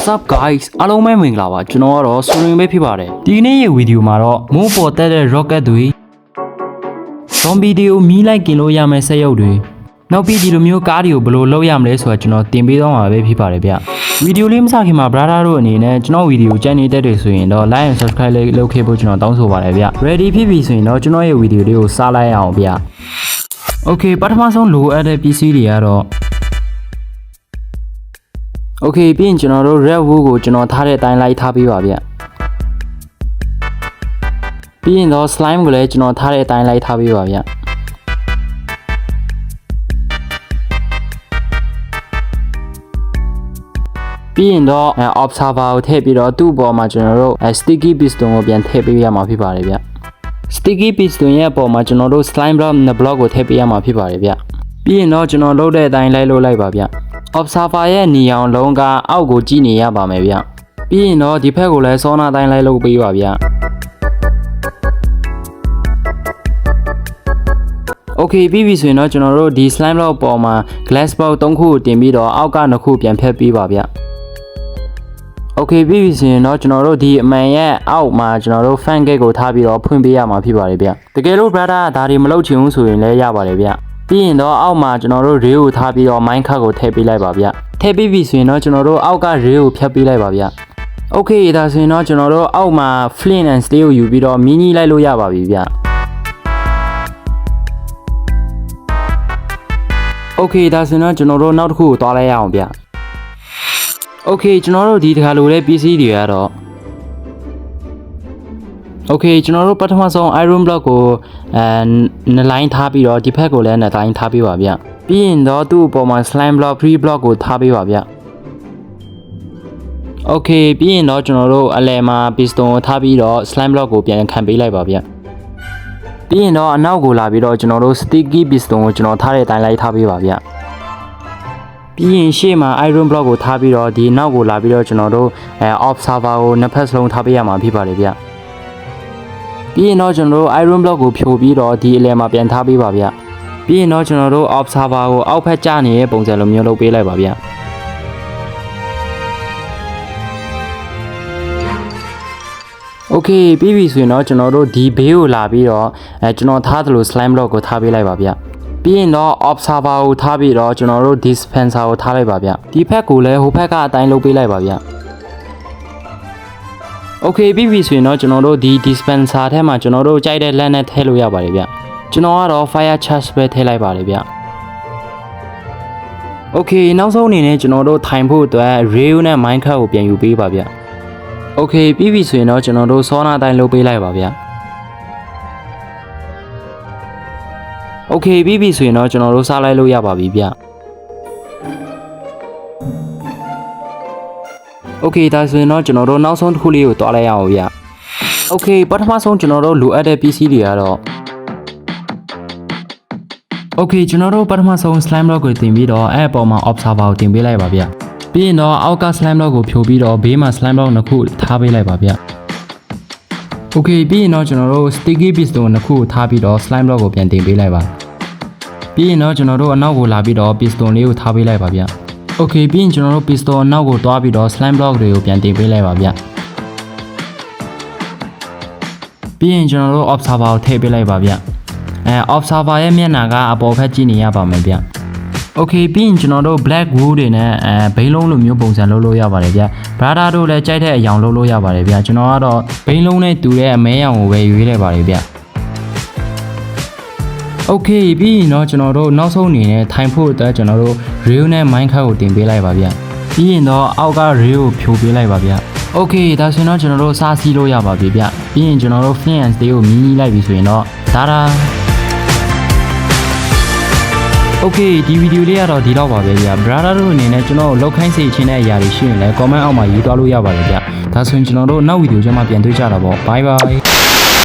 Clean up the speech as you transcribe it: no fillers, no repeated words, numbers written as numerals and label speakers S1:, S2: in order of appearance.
S1: What's up guys အားလုံးပဲမင်္ဂလာပါကျွန်တော်ကတော့ Swing ပဲဖြစ်ပါတယ်ဒီနေ့ရဲ့ဗီဒီယိုမှာတော့မိုးပေါ်တက်တဲ့ rocket တွေ zombie တွေကိုမီးလိုက်ကင်လို့ရမယ့်စက်ရုပ်တွေနောက်ပြီးဒီလိုမျိုးကားတွေကိုဘယ်လိုလုပ်ရမလဲဆိုတာကျွန်တော်တင်ပေးသွားမှာပဲဖြစ်ပါတယ်ဗျဗီဒီယိုလေးမစခင်မှာ brother တို့အနေနဲ့ကျွန်တော်ဗီဒီယိုကြိုက်နေတဲ့တွေဆိုရင်တော့ like and subscribe လေးလုပ်ခဲ့ဖို့ကျွန်တော်တောင်းဆိုပါတယ်ဗျ ready ဖြစ်ပြီဆိုရင်တော့ကျွန်တော်ရဲ့ဗီဒီယိုလေးကိုစလိုက်အောင်ဗျ okay ပထမဆုံးလိုအပ်တဲ့ပစ္စည်းတွေကတော့ okay ပြီးရင်ကျွန်တော်တို့ red wool ကိုကျွန်တော်ထားတဲ့အတိုင်းလိုက်ထားပေးပါဗျပြီးရင်တော့ slime ကိုလည်းကျွန်တော်ထားတဲ့အတိုင်းလိုက်ထားပေးပါဗျပြီးရင်တော့ observer ကိုထည့်ပြီးတော့သူ့အပေါ်မှာကျွန်တော်တို့ sticky piston ကိုပြန်ထည့်ပေးရမှာဖြစ်ပါတယ်ဗျ sticky piston ရဲ့အပေါ်မှာကျွန်တော်တို့ slime block ကိုထည့်ပေးရမှာဖြစ်ပါတယ်ဗျပြီးရင်တော့ကျွန်တော်လုပ်တဲ့အတိုင်းလိုက်လုပ်လိုက်ပါဗျ observer ရဲ့နေအောင်လုံးကအောက်ကိုကြည့်နေရပါမယ်ဗျပြီးရင်တော့ဒီဘက်ကိုလည်းစောနာတိုင်းလိုက်လုပ်ပေးပါဗျ okay ပြီးပြီဆိုရင်တော့ကျွန်တော်တို့ဒီ slime block ပေါ်မှာ glass block 3ခုကိုတင်ပြီးတော့အောက်က2ခုပြန်ဖျက်ပေးပါဗျ okay ပြီးပြီဆိုရင်တော့ကျွန်တော်တို့ဒီအမှန်ရဲ့အောက်မှာကျွန်တော်တို့ fan gate ကိုထားပြီးတော့ဖွင့်ပေးရမှာဖြစ်ပါတယ်ဗျတကယ်လို့ brother ဒါတွေမလုပ်ချင်ဘူးဆိုရင်လည်းရပါတယ်ဗျပြီးရင်တော့အောက်မှာကျွန်တော်တို့ rail ကိုထားပြီးတော့ mine cart ကိုထည့်ပေးလိုက်ပါဗျထည့်ပြီးပြီဆိုရင်တော့ကျွန်တော်တို့အောက်က rail ကိုဖြတ်ပေးလိုက်ပါဗျ okay ဒါဆိုရင်တော့ကျွန်တော်တို့အောက်မှာ flint and steel ကိုယူပြီးတော့ mini လိုက်လို့ရပါပြီဗျ okay ဒါဆိုရင်တော့ကျွန်တော်တို့နောက်တစ်ခုကိုသွားလိုက်ရအောင်ဗျ okay ကျွန်တော်တို့ဒီတစ်ခါလိုတဲ့ပစ္စည်းတွေကတော့ okay ကျွန်တော်တို့ပထမဆုံး iron block ကို2 line ထားပြီးတော့ဒီဘက်ကိုလည်း2 line ထားပေးပါဗျပြီးရင်တော့သူ့အပေါ်မှာ slime block 3 block ကိုထားပေးပါဗျ okay ပြီးရင်တော့ကျွန်တော်တို့အလယ်မှာ piston ကိုထားပြီးတော့ slime block ကိုပြန်ခံပေးလိုက်ပါဗျပြီးရင်တော့အနောက်ကိုလာပြီးတော့ကျွန်တော်တို့ sticky piston ကိုကျွန်တော်ထားတဲ့အတိုင်းလိုက်ထားပေးပါဗျပြီးရင်ရှေ့မှာ iron block ကိုထားပြီးတော့ဒီနောက်ကိုလာပြီးတော့ကျွန်တော်တို့observer ကိုနှစ်ဖက်စလုံးထားပေးရမှာဖြစ်ပါတယ်ဗျပြီးရင်တော့ကျွန်တော်တို့ iron block ကိုဖြိုပြီးတော့ဒီအလယ်မှာပြန်ထားပေးပါဗျပြီးရင်တော့ကျွန်တော်တို့ observer ကိုအောက်ဖက်ကျနေတဲ့ပုံစံလိုမျိုးလုပ်ပေးလိုက်ပါဗျokay ပြီးပြီဆိုရင်တော့ကျွန်တော်တို့ဒီဘေးကိုလာပြီးတော့ကျွန်တော်ထားသလို slime block ကိုထားပေးလိုက်ပါဗျပြီးရင်တော့ observer ကိုထားပြီးတော့ကျွန်တော်တို့ dispenser ကိုထားလိုက်ပါဗျဒီဘက်ကိုလည်းဟိုဘက်ကအတိုင်းလုပ်ပေးလိုက်ပါဗျokay ပြီးပြီဆိုရင်တော့ကျွန်တော်တို့ဒီ dispenser ထဲမှာကျွန်တော်တို့ကြိုက်တဲ့လက်နဲ့ထည့်လို့ရပါတယ်ဗျကျွန်တော်ကတော့ fire charge ပဲထည့်လိုက်ပါတယ်ဗျ okay နောက်ဆုံးအနေနဲ့ကျွန်တော်တို့ထိုင်ဖို့အတွက် rail နဲ့ mine cart ကိုပြန်ယူပေးပါဗျ okay ပြီးပြီဆိုရင်တော့ကျွန်တော်တို့စောနာတိုင်းလုပ်ပေးလိုက်ပါဗျ okay ပြီးပြီဆိုရင်တော့ကျွန်တော်တို့စားလိုက်လို့ရပါပြီဗျ okay ဒါဆိုရင်တော့ကျွန်တော်တို့နောက်ဆုံးတစ်ခုလေးကိုတွားလိုက်ရအောင်ဗျ okay ပထမဆုံးကျွန်တော်တို့လိုအပ်တဲ့ပစ္စည်းတွေကတော့ okay ကျွန်တော်တို့ပထမဆုံး slime block ကိုတင်ပြီးတော့အဲ့အပေါ်မှာ observer ကိုတင်ပေးလိုက်ပါဗျပြီးရင်တော့အောက်က slime block ကိုဖြိုပြီးတော့ဘေးမှာ slime block နှစ်ခုထားပေးလိုက်ပါဗျ okay ပြီးရင်တော့ကျွန်တော်တို့ sticky piston နှစ်ခုထားပြီးတော့ slime block ကိုပြန်တင်ပေးလိုက်ပါပြီးရင်တော့ကျွန်တော်တို့အနောက်ကိုလာပြီးတော့ piston လေးကိုထားပေးလိုက်ပါဗျ okay ပြီးရင်ကျွန်တော်တို့ piston အနောက်ကိုတွားပြီးတော့ slime block တွေကိုပြန်တင်ပေးလိုက်ပါဗျပြီးရင်ကျွန်တော်တို့ observer ကိုထည့်ပေးလိုက်ပါဗျobserver ရဲ့မျက်နှာကအပေါ်ဘက်ကြည့်နေရပါမယ်ဗျ okay ပြီးရင်ကျွန်တော်တို့ black wool တွေနဲ့ဘိန်းလုံးလိုမျိုးပုံစံလုပ်လို့ရပါတယ်ဗျ brother တို့လည်းကြိုက်တဲ့အရောင်လုပ်လို့ရပါတယ်ဗျကျွန်တော်ကတော့ဘိန်းလုံးနဲ့တူတဲ့အမဲရောင်ကိုပဲရွေးလိုက်ပါတယ်ဗျ okay ပြီးရင်တော့ကျွန်တော်တို့နောက်ဆုံးအနေနဲ့ထိုင်ဖို့အတွက်ကျွန်တော်တို့ rail နဲ့ mine cart ကိုတင်ပေးလိုက်ပါဗျပြီးရင်တော့အောက်က rail ကိုဖြိုပေးလိုက်ပါဗျ okay ဒါဆိုရင်တော့ကျွန်တော်တို့စားစီးလို့ရပါပြီဗျပြီးရင်ကျွန်တော်တို့ flint and steel ကိုမီးလိုက်ပြီဆိုရင်တော့ဒါ okay ဒီဗီဒီယိုလေးကတော့ဒီတော့ပါပဲဗျာ brother တို့အနေနဲ့ကျွန်တော်လောက်ခိုင်းစေချင်တဲ့အရာတွေရှိရင်လည်း comment အောက်မှာရေးသွားလို့ရပါတယ်ဗျာဒါဆိုရင်ကျွန်တော်တို့နောက်ဗီဒီယိုကျမှပြန်တွေ့ကြတာပေါ့ bye bye